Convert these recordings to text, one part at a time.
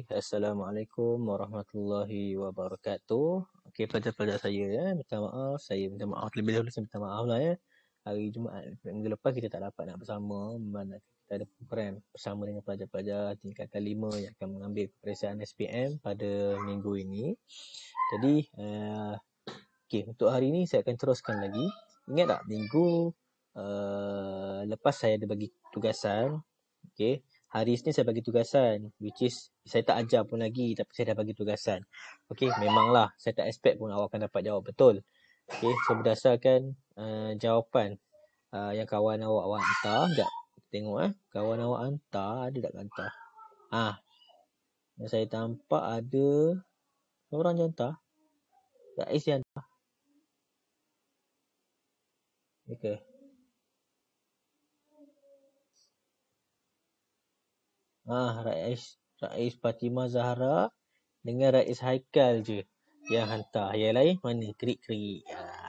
Assalamualaikum warahmatullahi wabarakatuh. Okey, pelajar-pelajar saya ya, minta maaf. Saya minta maaf terlebih dahulu, saya minta maaf lah ya. Hari Jumaat minggu lepas kita tak dapat nak bersama, mana kita ada program bersama dengan pelajar-pelajar tingkatan 5 yang akan mengambil peperiksaan SPM pada minggu ini. Jadi, okey, untuk hari ini saya akan teruskan lagi. Ingat tak minggu lepas saya ada bagi tugasan. Okey, hari Isnin saya bagi tugasan, which is saya tak ajar pun lagi tapi saya dah bagi tugasan. Okey, memanglah saya tak expect pun awak akan dapat jawab betul. Okey, so berdasarkan jawapan yang kawan awak hantar, sekejap tengok kawan awak hantar, ada tak hantar? Yang saya tampak ada orang je hantar. Rais je hantar. Okey. Rais Fatimah Zahra dengan Rais Haikal je yang hantar. Yang lain mana? Kerik-kerik.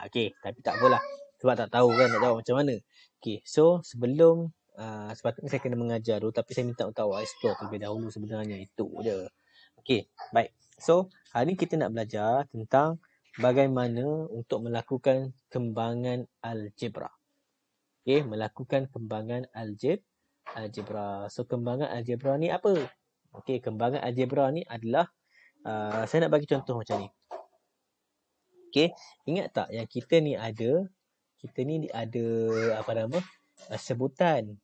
Okey, tapi tak apalah. Sebab tak tahu kan nak jawab macam mana. Okey, so sebelum sepatutnya saya kena mengajar dulu, tapi saya minta untuk awak explore terlebih dahulu sebenarnya. Itu je. Okey, baik. So, hari ni kita nak belajar tentang bagaimana untuk melakukan kembangan algebra. Okey, melakukan kembangan algebra. So, kembangan algebra ni apa? Okey, kembangan algebra ni adalah saya nak bagi contoh macam ni. Okey, ingat tak yang kita ni ada apa nama? Sebutan.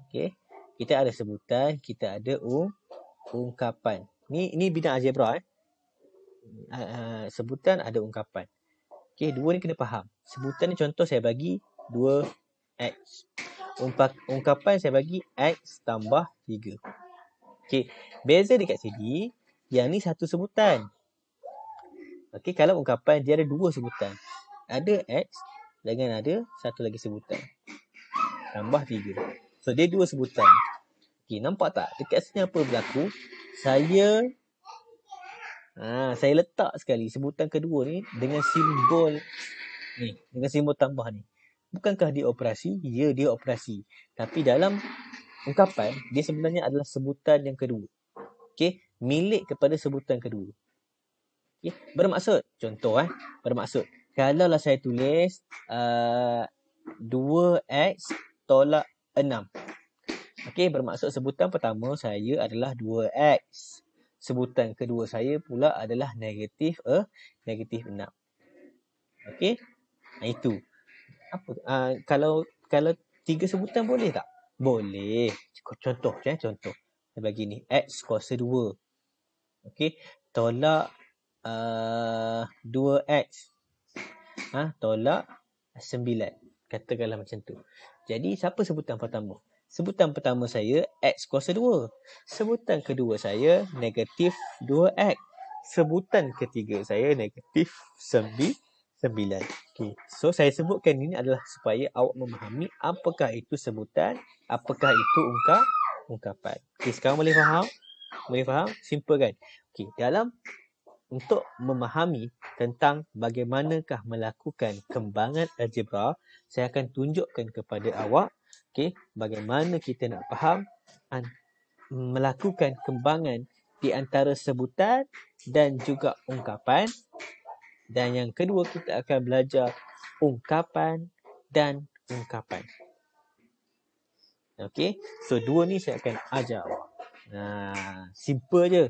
Okey, kita ada sebutan, kita ada ungkapan. Ni bidang algebra sebutan ada ungkapan. Okey, dua ni kena faham. Sebutan ni contoh saya bagi 2x. Ungkapan saya bagi x tambah 3. Okey, beza dekat sini, yang ni satu sebutan. Okey, kalau ungkapan dia ada dua sebutan. Ada x dengan ada satu lagi sebutan. Tambah 3. So, dia dua sebutan. Okey, nampak tak? Dekat sini apa berlaku? Saya letak sekali sebutan kedua ni dengan simbol ni, dengan simbol tambah ni. Bukankah dia operasi? Ya, dia operasi. Tapi dalam ungkapan, dia sebenarnya adalah sebutan yang kedua. Okey, milik kepada sebutan kedua. Okey, bermaksud, contoh bermaksud, kalaulah saya tulis 2x tolak 6. Okey, bermaksud sebutan pertama saya adalah 2x. Sebutan kedua saya pula adalah negatif 6. Okey, itu. Apa? Kalau tiga sebutan boleh tak? Boleh. Contoh. Contoh. Saya bagi ni x kuasa 2. Okey, tolak 2x. Tolak 9. Katakanlah macam tu. Jadi siapa sebutan pertama? Sebutan pertama saya x kuasa 2. Sebutan kedua saya negatif 2x. Sebutan ketiga saya negatif 9. Okay. So, saya sebutkan ini adalah supaya awak memahami apakah itu sebutan, apakah itu ungkapan. Okay, sekarang boleh faham? Boleh faham? Simple kan? Okay, untuk memahami tentang bagaimanakah melakukan kembangan algebra, saya akan tunjukkan kepada awak bagaimana kita nak faham melakukan kembangan di antara sebutan dan juga ungkapan. Dan yang kedua, kita akan belajar ungkapan dan ungkapan. Okey, so dua ni saya akan ajar awak. Simple je.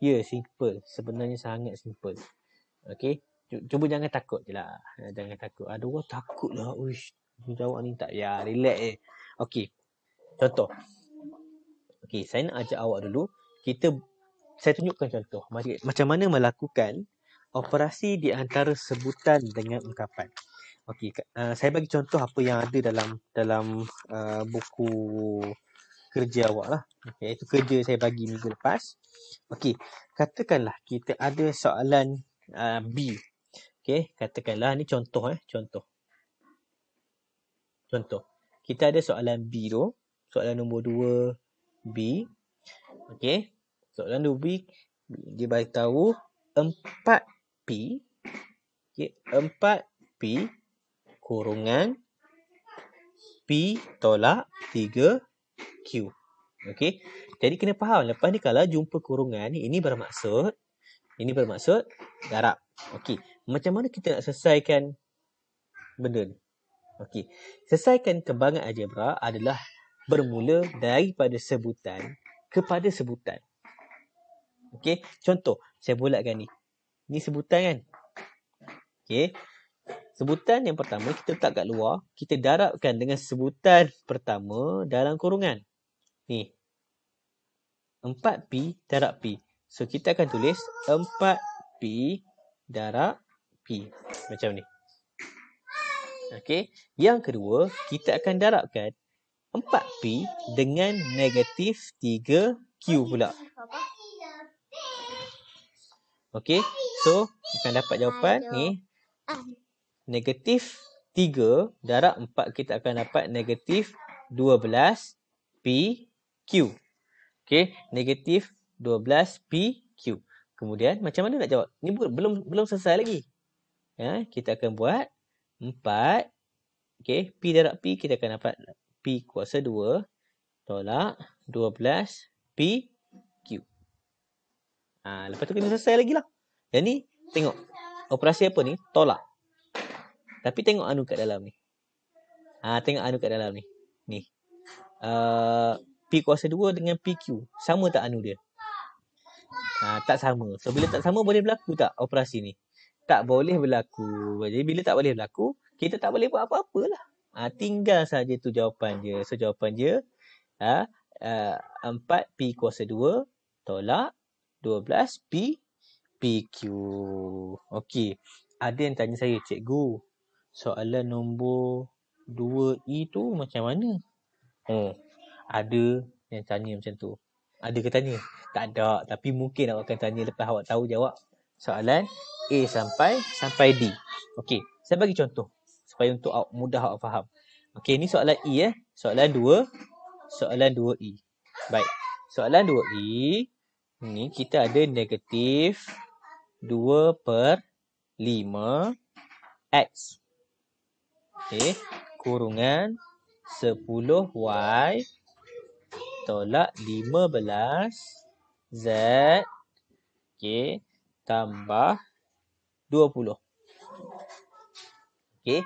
Ya, simple. Sebenarnya sangat simple. Okey, cuba jangan takut je lah. Jangan takut. Ada orang takut lah. Uish, jawab ni tak. Ya, relax je. Okey, contoh. Okey, saya nak ajar awak dulu. Saya tunjukkan contoh. Macam mana melakukan operasi di antara sebutan dengan ungkapan. Okey, saya bagi contoh apa yang ada dalam buku kerja awak lah. Okay, itu kerja saya bagi minggu lepas. Okey, katakanlah kita ada soalan B. Okey, katakanlah ni contoh. Contoh. Kita ada soalan B tu. Soalan nombor 2 B. Okey. Soalan 2 B dia bagi tahu 4P. Okey, 4P kurungan P tolak 3Q. Okey. Jadi kena faham. Lepas ni kalau jumpa kurungan ni, ini bermaksud darab. Okey. Macam mana kita nak selesaikan benda ni? Okey. Selesaikan kembangan algebra adalah bermula daripada sebutan kepada sebutan. Okey. Contoh, saya bulatkan ni. Ni sebutan kan? Okey. Sebutan yang pertama kita letak kat luar, kita darabkan dengan sebutan pertama dalam kurungan. Ni. 4P darab P. So, kita akan tulis 4P darab P. Macam ni. Okey. Yang kedua, kita akan darabkan 4P dengan negatif 3Q pula. Okey. So, akan dapat jawapan ni. Negatif 3 darab 4, kita akan dapat negatif 12PQ. Okey, negatif 12PQ. Kemudian macam mana nak jawab? Ni belum selesai lagi. Ya, kita akan buat 4. Okey, P darab P, kita akan dapat P kuasa 2 tolak 12PQ. Lepas tu kena selesai lagi lah. Yang ni tengok operasi apa ni? Tolak. Tapi tengok anu kat dalam ni. Tengok anu kat dalam ni. Ni. P kuasa 2 dengan PQ. Sama tak anu dia? Tak sama. So, bila tak sama, boleh berlaku tak operasi ni? Tak boleh berlaku. Jadi, bila tak boleh berlaku, kita tak boleh buat apa-apa lah. Tinggal saja tu jawapan dia. So, jawapan dia 4P kuasa 2 tolak 12PQ. Okey. Ada yang tanya saya, cikgu, soalan nombor 2E tu macam mana? Ada yang tanya macam tu. Ada ke tanya? Tak ada. Tapi mungkin awak akan tanya lepas awak tahu jawab soalan A sampai D. Okey. Saya bagi contoh supaya untuk mudah awak faham. Okey, ni soalan E Soalan 2. Soalan 2E. Baik. Soalan 2E. Ni kita ada negatif 2/5 X. Okey. Kurungan 10Y tolak 15 Z. Okey. Tambah 20. Okey.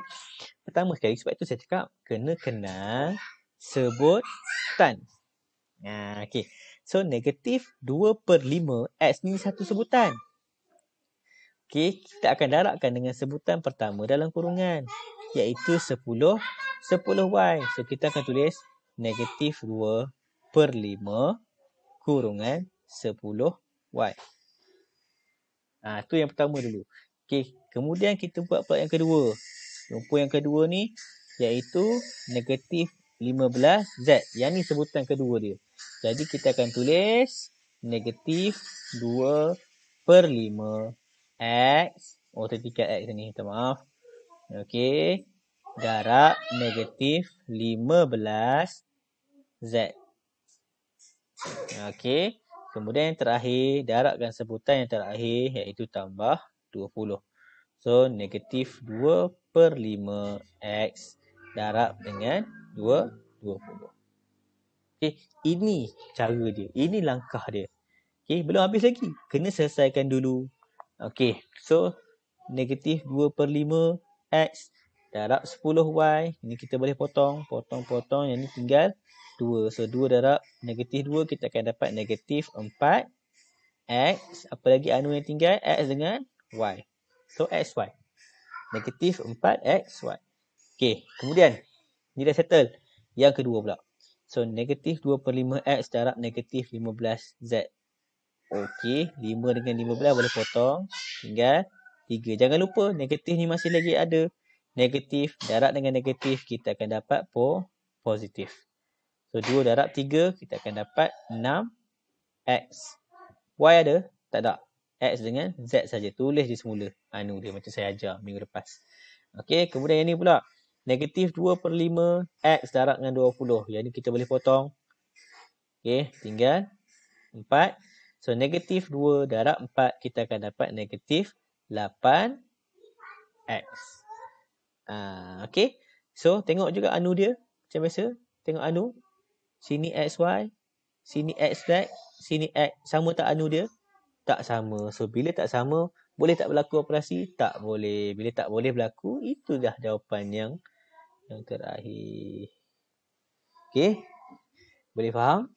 Pertama sekali, sebab itu saya cakap kena kenal sebutan. Okey. So, negatif 2/5 X ni satu sebutan. Okey. Kita akan darabkan dengan sebutan pertama dalam kurungan, iaitu 10Y. So, kita akan tulis negatif 2/5 kurungan 10Y. Tu yang pertama dulu. Okey. Kemudian kita buat pula yang kedua. Rumpun yang kedua ni iaitu negatif 15Z. Yang ni sebutan kedua dia. Jadi kita akan tulis negatif 2/5 X. Tertinggal X ni. Minta maaf. Okey. Darab negatif 15Z. Okey. Kemudian yang terakhir, darabkan sebutan yang terakhir iaitu tambah 20. So, negatif 2/5 X darab dengan 20. Okey, ini cara dia. Ini langkah dia. Okey, belum habis lagi. Kena selesaikan dulu. Okey, so negatif 2/5 X darab 10Y. Ini kita boleh potong. Potong. Yang ni tinggal 2. So, 2 darab negatif 2, kita akan dapat negatif 4 X. Apa lagi anu yang tinggal? X dengan Y. So, XY. Negatif 4XY. Okey, kemudian ni dah settle. Yang kedua pula. So, negatif 2/5X darab negatif 15Z. Okey, 5 dengan 15 boleh potong. Tinggal 3. Jangan lupa, negatif ni masih lagi ada. Negatif darab dengan negatif, kita akan dapat positif. So, 2 darab 3, kita akan dapat 6X. Y ada? Tak ada. X dengan Z saja. Tulis je semula. Anu dia macam saya ajar minggu lepas. Okey, kemudian yang ni pula. Negatif 2/5 X darab dengan 20. Yang ni kita boleh potong. Okey, tinggal 4. So, negatif 2 darab 4, kita akan dapat negatif 8X. Okey. So, tengok juga anu dia. Macam biasa. Tengok anu. Sini XY. Sini X flag, sini X. Sama tak anu dia? Tak sama. So, bila tak sama, boleh tak berlaku operasi? Tak boleh. Bila tak boleh berlaku, itu dah jawapan yang terakhir. Okey? Boleh faham?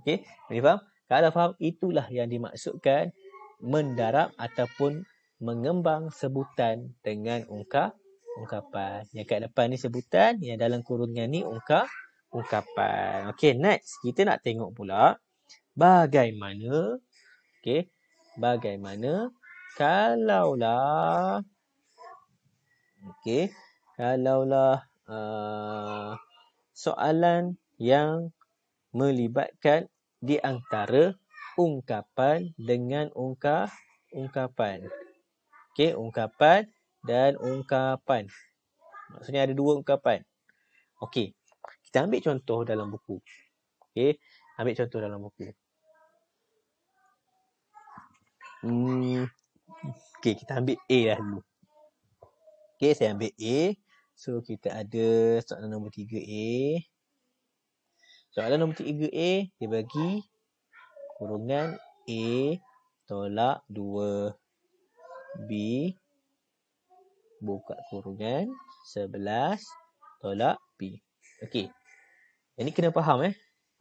Okey? Boleh faham? Kalau faham, itulah yang dimaksudkan mendarab ataupun mengembang sebutan dengan ungkapan. Yang kat depan ni sebutan, yang dalam kurungan ni ungkapan. Okey, next. Kita nak tengok pula bagaimana, okey, bagaimana kalaulah, okey, kalaulah soalan yang melibatkan di antara ungkapan dengan ungkapan. Okey, ungkapan dan ungkapan. Maksudnya ada dua ungkapan. Okey, kita ambil contoh dalam buku. Okey, ambil contoh dalam buku. Okey, kita ambil A lah dulu. Okey, saya ambil A. So, kita ada soalan nombor 3A. Soalan nombor 3A, dia bagi kurungan A tolak 2B buka kurungan 11 tolak B. Okey. Ini kena faham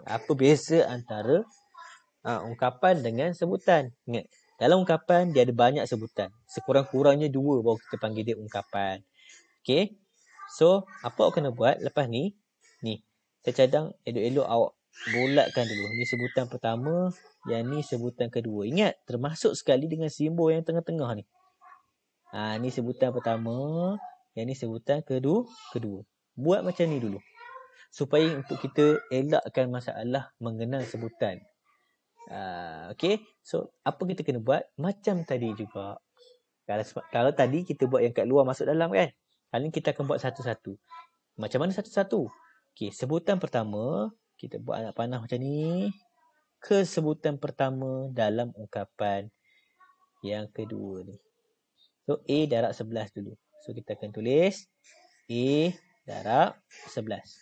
apa beza antara ungkapan dengan sebutan. Ingat, dalam ungkapan dia ada banyak sebutan. Sekurang-kurangnya 2 baru kita panggil dia ungkapan. Okey. So, apa awak kena buat lepas ni? Ni. Saya cadang elok-elok awak bulatkan dulu. Ni sebutan pertama, yang ni sebutan kedua. Ingat, termasuk sekali dengan simbol yang tengah-tengah ni. Ni sebutan pertama, yang ni sebutan kedua. Buat macam ni dulu. Supaya untuk kita elakkan masalah mengenal sebutan. Okey. So, apa kita kena buat? Macam tadi juga. Kalau tadi kita buat yang kat luar masuk dalam kan? Kali ni kita akan buat satu-satu. Macam mana satu-satu? Okey, sebutan pertama, kita buat anak panah macam ni. Ke sebutan pertama dalam ungkapan yang kedua ni. So, A darab 11 dulu. So, kita akan tulis A darab 11.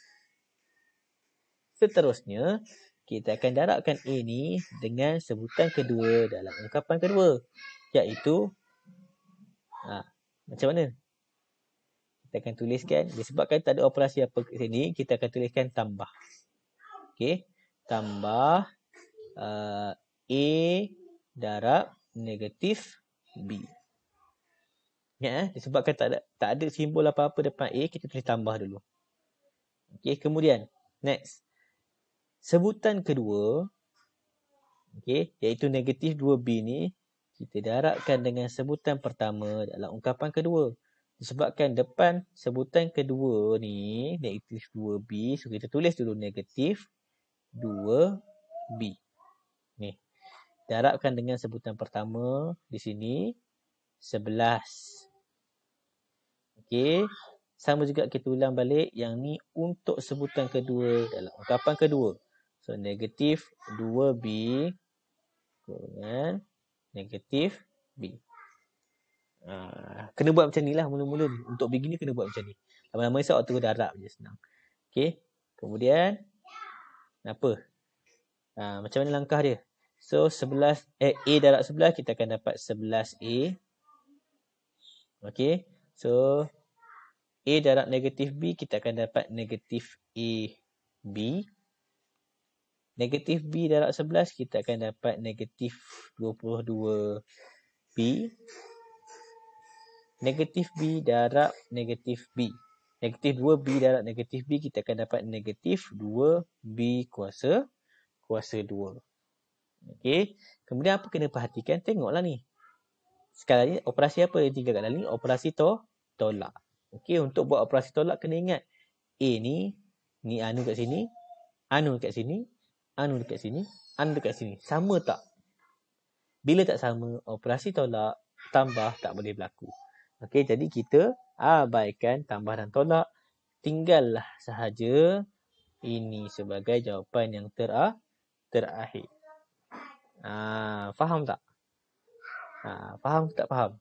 Seterusnya, kita akan darabkan A ni dengan sebutan kedua dalam ungkapan kedua. Iaitu, macam mana? Kita akan tuliskan, disebabkan tak ada operasi apa kat sini, kita akan tuliskan tambah. Okey, tambah A darab negatif B. Ingat disebabkan tak ada simbol apa-apa depan A, kita tulis tambah dulu. Okey, kemudian next. Sebutan kedua, okey, iaitu negatif 2B ni, kita darabkan dengan sebutan pertama dalam ungkapan kedua. Disebabkan depan sebutan kedua ni negatif 2B, so kita tulis dulu negatif 2B. Ni. Darabkan dengan sebutan pertama di sini 11. Okey. Sama juga kita ulang balik yang ni untuk sebutan kedua dalam ungkapan kedua. So negatif 2B kurungan negatif B. Kena buat macam ni lah mula-mula ni. Untuk beginner kena buat macam ni. Lama-lama esok terus darab je senang. Okey. Kemudian apa? Macam mana langkah dia? So 11 A darab 11 kita akan dapat 11A. Okey. So A darab negatif B kita akan dapat negatif AB. Negatif B darab 11 kita akan dapat negatif 22B. Negatif B darab negatif B. Negatif 2B darab negatif B, kita akan dapat negatif 2B kuasa 2. Okey. Kemudian apa kena perhatikan? Tengoklah ni. Sekali lagi, operasi apa yang tinggal kat dalam ni? Operasi tolak. Okey, untuk buat operasi tolak kena ingat. A ni anu kat sini, anu kat sini, anu dekat sini, anu dekat sini. Sama tak? Bila tak sama, operasi tolak tambah tak boleh berlaku. Okey, jadi kita abaikan tambah dan tolak. Tinggallah sahaja ini sebagai jawapan yang terakhir. Faham tak? Faham tak faham?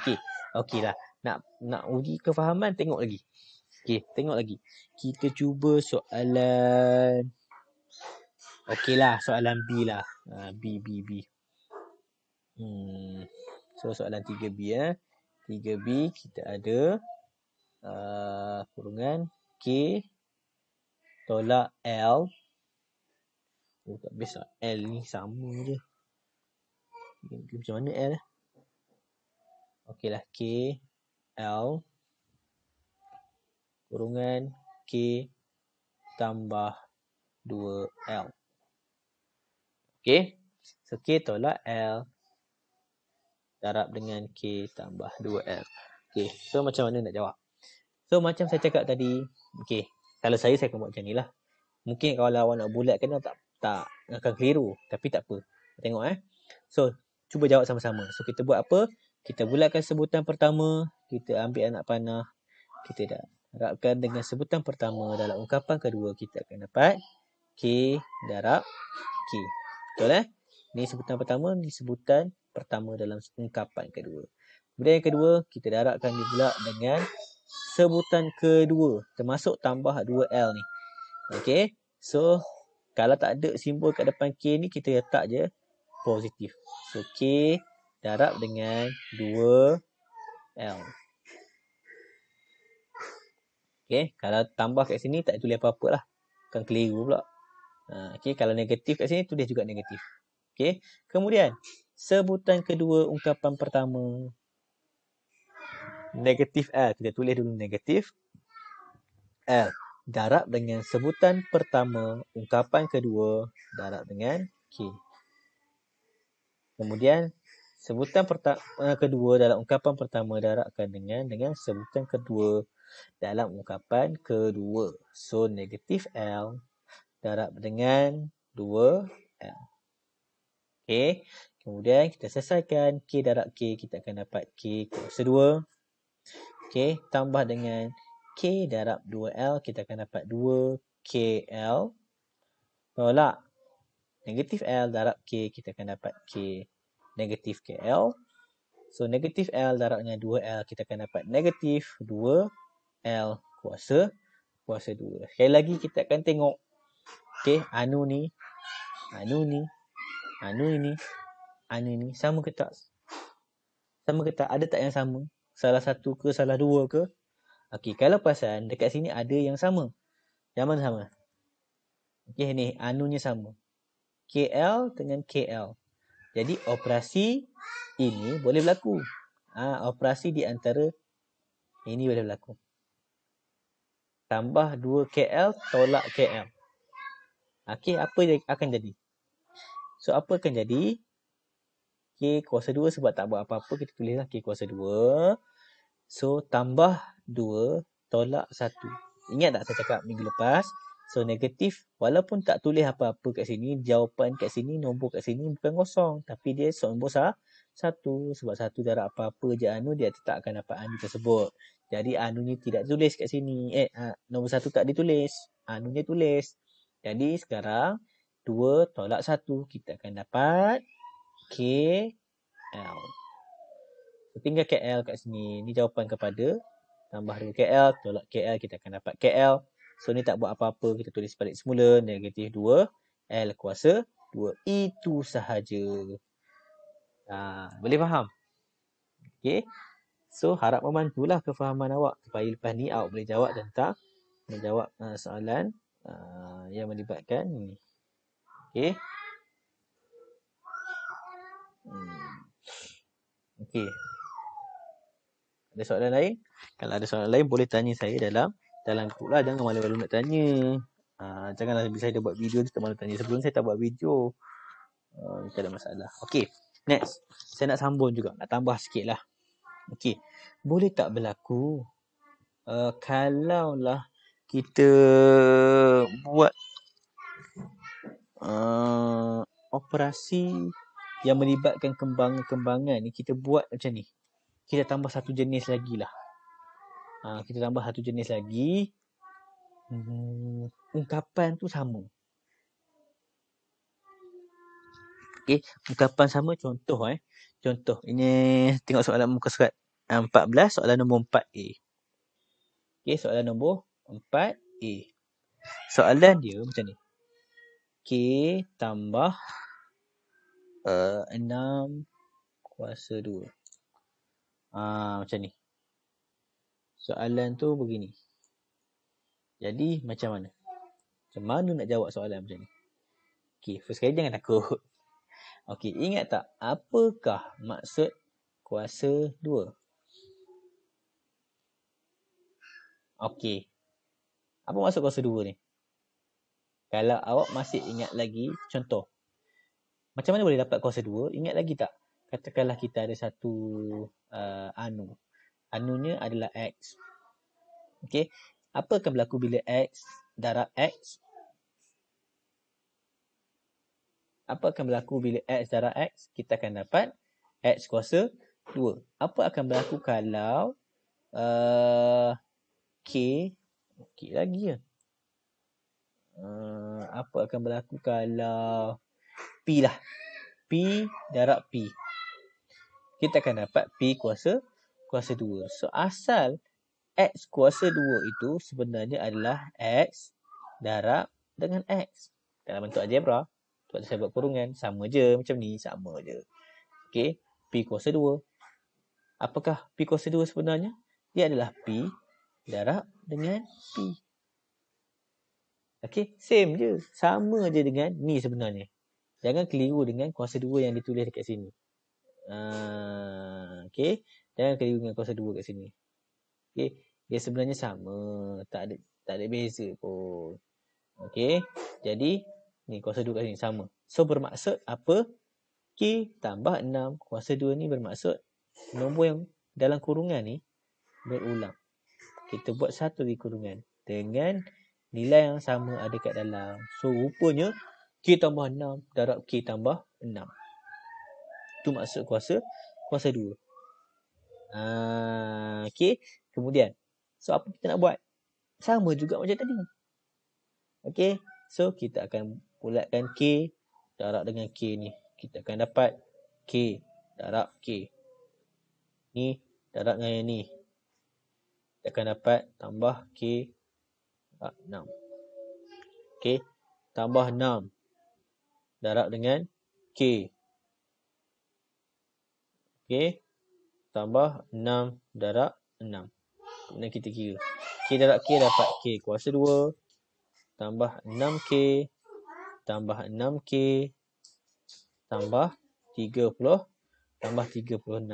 Okey. Okeylah. Nak uji kefahaman, tengok lagi. Okey, tengok lagi. Kita cuba soalan Okey lah, soalan B lah. B. So, soalan 3B ya. 3B kita ada kurungan K tolak L. Tak biasa. L ni sama je. Macam mana L? Okey lah. K L kurungan K tambah 2L. Okey. So, K tolak L darab dengan K tambah 2L. Okey. So, macam mana nak jawab? So, macam saya cakap tadi. Okey. Kalau saya akan buat macam ni lah. Mungkin kalau awak nak bulatkan tak akan keliru. Tapi tak apa. Tengok So, cuba jawab sama-sama. So, kita buat apa? Kita bulatkan sebutan pertama. Kita ambil anak panah. Kita darabkan dengan sebutan pertama. Dalam ungkapan kedua, kita akan dapat K darab K. Betul Ini sebutan pertama. Ini sebutan pertama dalam ungkapan kedua. Kemudian yang kedua, kita darabkan dia pula dengan sebutan kedua. Termasuk tambah 2L ni. Okey. So, kalau tak ada simbol kat depan K ni, kita letak je positif. So, K darab dengan 2L. Okey. Kalau tambah kat sini, tak tulis apa-apa lah. Kan keliru pula. Okey. Kalau negatif kat sini, tulis juga negatif. Okey. Kemudian, sebutan kedua ungkapan pertama. Negatif L. Kita tulis dulu negatif L. Darab dengan sebutan pertama, ungkapan kedua, darab dengan K. Kemudian, sebutan kedua dalam ungkapan pertama, darabkan dengan sebutan kedua dalam ungkapan kedua. So, negatif L darab dengan 2L. Okey. Kemudian, kita selesaikan K darab K, kita akan dapat K kuasa 2. Okey. Tambah dengan K darab 2L, kita akan dapat 2KL. Tolak negatif L darab K, kita akan dapat K negatif KL. So, negatif L darab dengan 2L, kita akan dapat negatif 2L kuasa 2. Sekali lagi, kita akan tengok. Okey, anu ni. Sama ke tak? Sama ke tak? Ada tak yang sama? Salah satu ke, salah dua ke? Okey, kalau perasan dekat sini ada yang sama. Yang mana sama? Okey, ni anunya sama. KL dengan KL. Jadi operasi ini boleh berlaku. Operasi di antara ini boleh berlaku. Tambah 2KL tolak KL. Okey, apa yang akan jadi? So, apa akan jadi? K kuasa 2 sebab tak buat apa-apa, kita tulislah K kuasa 2. So, tambah 2 tolak 1. Ingat tak saya cakap minggu lepas? So, negatif. Walaupun tak tulis apa-apa kat sini, jawapan kat sini, nombor kat sini bukan kosong. Tapi dia nombor 1. Sebab 1 darab apa-apa je anu, dia tetap akan dapat anu tersebut. Jadi, anunya tidak tulis kat sini. Nombor 1 tak ditulis. Anunya tulis. Jadi, sekarang 2 tolak 1. Kita akan dapat KL. Tinggal KL kat sini. Ni jawapan kepada tambah 2KL tolak KL, kita akan dapat KL. So, ni tak buat apa-apa. Kita tulis balik semula. Negatif 2. L kuasa 2. Itu sahaja. Boleh faham? Okay. So, harap membantulah kefahaman awak. Supaya lepas ni awak boleh jawab tentang menjawab soalan yang melibatkan ni. Okay. Okay. Ada soalan lain? Kalau ada soalan lain, boleh tanya saya dalam group lah. Jangan malu-malu nak tanya. Janganlah saya dah buat video tu tak malu tanya. Sebelum saya tak buat video. Tak ada masalah. Okay. Next. Saya nak sambung juga. Nak tambah sikit lah. Okay. Boleh tak berlaku kalaulah kita buat operasi yang melibatkan kembangan ni, kita buat macam ni. Kita tambah satu jenis lagi lah. Kita tambah satu jenis lagi. Ungkapan tu sama. Okay. Ungkapan sama, contoh. Contoh. Ini tengok soalan muka surat 14, soalan nombor 4A. Okay, soalan nombor 4A. Soalan dia macam ni. K tambah 6 kuasa 2. Macam ni. Soalan tu begini. Jadi macam mana? Macam mana nak jawab soalan macam ni? Okay, first kali jangan takut. Okay, ingat tak? Apakah maksud kuasa 2? Okay. Apa maksud kuasa 2 ni? Kalau awak masih ingat lagi, contoh. Macam mana boleh dapat kuasa 2? Ingat lagi tak? Katakanlah kita ada satu anu. Anunya adalah X. Okay. Apa akan berlaku bila X darab X? Apa akan berlaku bila X darab X? Kita akan dapat X kuasa 2. Apa akan berlaku kalau K lagi ya? Apa akan berlaku kalau P lah? P darab P. Kita akan dapat P kuasa 2. So, asal X kuasa 2 itu sebenarnya adalah X darab dengan X. Dalam bentuk algebra. Waktu saya buat kurungan, sama je macam ni. Sama je. Okay. P kuasa 2. Apakah P kuasa 2 sebenarnya? Dia adalah P darab dengan P. Okay. Same je. Sama je dengan ni sebenarnya. Jangan keliru dengan kuasa 2 yang ditulis dekat sini. Okay. Jangan keliru dengan kuasa 2 kat sini. Okay. Dia sebenarnya sama. Tak ada beza pun. Okay. Jadi, ni kuasa 2 kat sini sama. So, bermaksud apa? K tambah 6. Kuasa 2 ni bermaksud nombor yang dalam kurungan ni berulang. Kita buat satu lagi kurungan. Dengan nilai yang sama ada kat dalam. So, rupanya K tambah 6 darab K tambah 6. Itu maksud kuasa 2. Okay. Kemudian, so apa kita nak buat? Sama juga macam tadi. Okay. So, kita akan bulatkan K darab dengan K ni. Kita akan dapat K darab K. Ni darab dengan yang ni. Kita akan dapat tambah K darab 6. Okay. Tambah 6 darab dengan K. Okay. Tambah 6 darab 6. Kemudian kita kira. K darab K dapat K kuasa 2. Tambah 6K. Tambah 6K. Tambah 30. Tambah 36.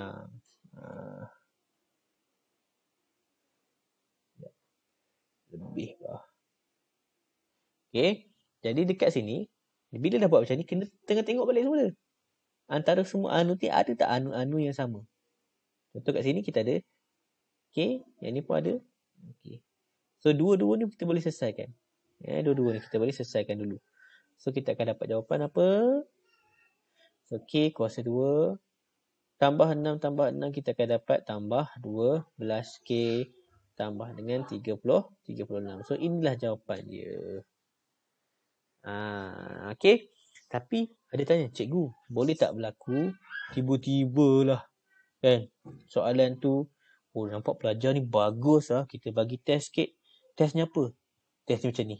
Lebih lah. Okay. Jadi dekat sini. Bila dah buat macam ni. Kena tengok balik semula. Antara semua anu ni ada tak anu-anu yang sama? Contoh kat sini kita ada K. Yang ni pun ada. Okay. So, dua-dua ni kita boleh selesaikan. Dua-dua ni kita boleh selesaikan dulu. So, kita akan dapat jawapan apa? So, K kuasa 2. Tambah 6 tambah 6 kita akan dapat tambah 12K. Tambah dengan 36. So, inilah jawapan dia. Okay. Tapi, ada tanya, cikgu, boleh tak berlaku tiba-tiba lah. Kan? Soalan tu, nampak pelajar ni bagus lah. Kita bagi test sikit. Testnya apa? Testnya macam ni.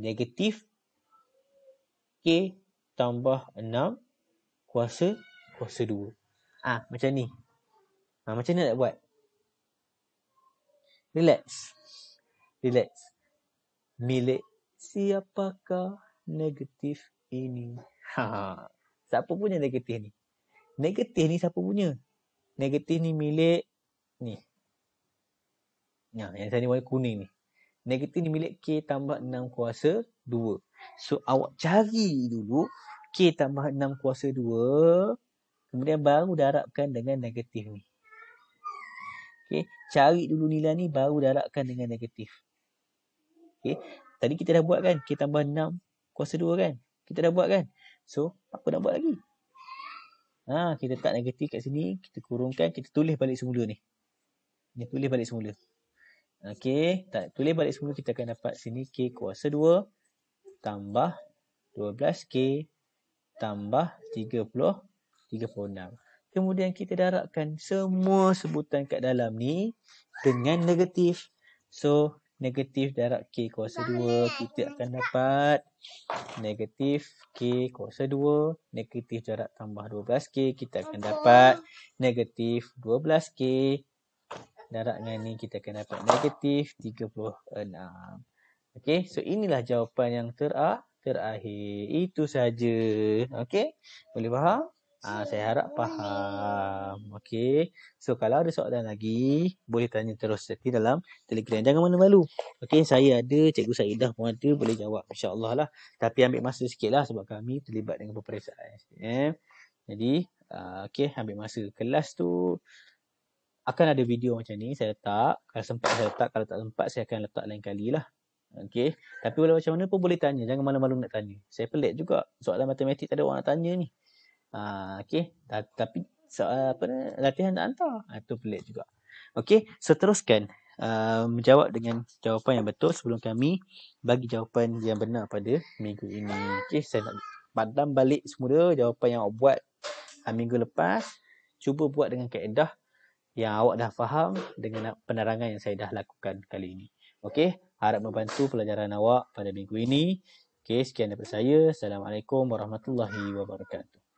Negatif K tambah 6 kuasa 2. Macam ni. Macam mana nak buat? Relax. Milik siapakah negatif ini? Siapa punya negatif ni? Negatif ni siapa punya? Negatif ni milik ni. Yang tadi warna kuning ni. Negatif ni milik K tambah 6 kuasa 2. So, awak cari dulu K tambah 6 kuasa 2. Kemudian baru darabkan dengan negatif ni. Okay. Cari dulu nilai ni baru darabkan dengan negatif. Okay. Tadi kita dah buat kan? K tambah 6 kuasa 2 kan? Kita dah buat kan? So, apa nak buat lagi? Kita letak negatif kat sini. Kita kurungkan. Kita tulis balik semula ni. Ni tulis balik semula. Okey, tulis balik semula kita akan dapat sini K kuasa 2 tambah 12K tambah 36. Kemudian kita darabkan semua sebutan kat dalam ni dengan negatif. So, negatif darab K kuasa 2, kita akan dapat negatif K kuasa 2. Negatif darab tambah 12K, kita akan dapat negatif 12K. Darab dengan ni kita akan dapat negatif 36. Okey, so inilah jawapan yang terakhir. Itu saja. Okey, boleh faham? Saya harap faham. Okey, so kalau ada soalan lagi, boleh tanya terus nanti dalam Telegram. Jangan mana malu. Okey, saya ada, Cikgu Saidah pun ada, boleh jawab insya-Allah lah. Tapi ambil masa sikitlah sebab kami terlibat dengan peperiksaan. Jadi, okey, ambil masa. Kelas tu akan ada video macam ni saya letak. Kalau sempat saya letak, kalau tak sempat saya akan letak lain kali lah. Okey, tapi walau macam mana pun boleh tanya, jangan malu-malu nak tanya. Saya pelik juga soalan matematik tak ada orang nak tanya ni. Okey, tapi soal latihan tak hantar. Itu pelik juga. Okey, seteruskan menjawab dengan jawapan yang betul sebelum kami bagi jawapan yang benar pada minggu ini. Okey, saya nak padam balik semula jawapan yang awak buat minggu lepas. Cuba buat dengan kaedah yang awak dah faham dengan penerangan yang saya dah lakukan kali ini. Okey, harap membantu pelajaran awak pada minggu ini. Okey, sekian daripada saya. Assalamualaikum warahmatullahi wabarakatuh.